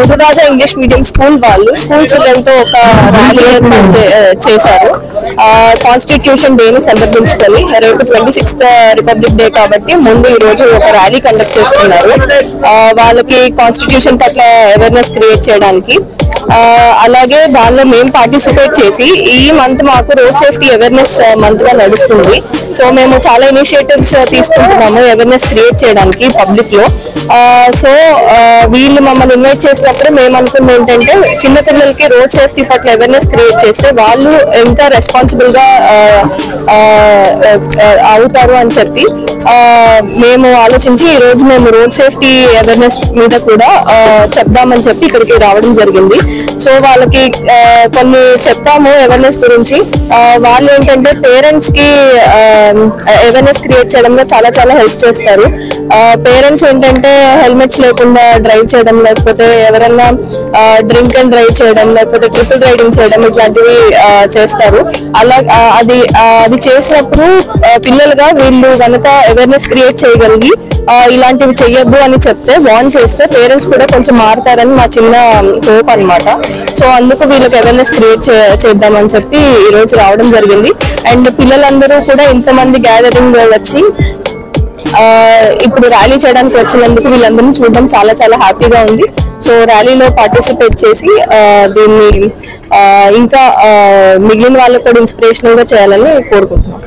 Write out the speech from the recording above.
ముదురాజా English medium school వాళ్ళు school children తో ఒక ర్యాలీ ఏర్పాటు చేశారు. కాన్స్టిట్యూషన్ డే ని సందర్భించుకొని రేపు 26th రిపబ్లిక్ డే కాబట్టి ముందు ఈ రోజు ఒక ర్యాలీ కండక్ట్ చేస్తున్నారు. వాళ్ళకి కాన్స్టిట్యూషన్ పట్ల అవేర్నెస్ క్రియేట్ చేయడానికి. అలాగే దానిలో మేము పార్టిసిపేట్ చేసి ఈ మంత్ మాకు రోడ్ సేఫ్టీ అవేర్నెస్ మంత్ గా నడుస్తుంది. సో మేము చాలా ఇనిషియేటివ్స్ తీసుకుంటున్నాము అవేర్నెస్ క్రియేట్ చేయడానికి పబ్లిక్ లో. సో వీళ్ళు మమ్మల్ని ఇన్వైట్ చేసినప్పుడు మేము అనుకున్నది ఏంటంటే చిన్నపిల్లలకి రోడ్ సేఫ్టీ పట్ల అవేర్నెస్ క్రియేట్ చేస్తే వాళ్ళు ఇంకా రెస్పాన్సిబుల్ గా అవుతారు అని చెప్పి మేము ఆలోచించి ఈ రోజు మేము రోడ్ సేఫ్టీ అవేర్నెస్ మీద కూడా చెప్దామని చెప్పి ఇక్కడికి రావడం జరిగింది. సో వాళ్ళకి కొన్ని చెప్పాము అవేర్నెస్ గురించి. వాళ్ళు ఏంటంటే పేరెంట్స్ కి అవేర్నెస్ క్రియేట్ చేయడంలో చాలా చాలా హెల్ప్ చేస్తారు. పేరెంట్స్ ఏంటంటే హెల్మెట్స్ లేకుండా డ్రైవ్ చేయడం, లేకపోతే ఎవరైనా డ్రింక్ అండ్ డ్రైవ్ చేయడం, లేకపోతే ట్రిపుల్ రైడింగ్ చేయడం ఇట్లాంటివి చేస్తారు. అలా అది చేసినప్పుడు పిల్లలుగా వీళ్ళు కనుక అవేర్నెస్ క్రియేట్ చేయగలిగి ఇలాంటివి చెయ్యొద్దు అని చెప్తే వార్న్ చేస్తే పేరెంట్స్ కూడా కొంచెం మారుతారని మా చిన్న హోప్ అన్నమాట. సో అందుకు వీళ్ళకి అవేర్నెస్ క్రియేట్ చేద్దామని చెప్పి ఈ రోజు రావడం జరిగింది. అండ్ పిల్లలందరూ కూడా ఇంతమంది గ్యాదరింగ్ వచ్చి ఇప్పుడు ర్యాలీ చేయడానికి వచ్చినందుకు వీళ్ళందరినీ చూడడం చాలా చాలా హ్యాపీగా ఉంది. సో ర్యాలీలో పార్టిసిపేట్ చేసి దీన్ని ఇంకా మిగిలిన వాళ్ళకు కూడా ఇన్స్పిరేషనల్ గా చేయాలని కోరుకుంటున్నాం.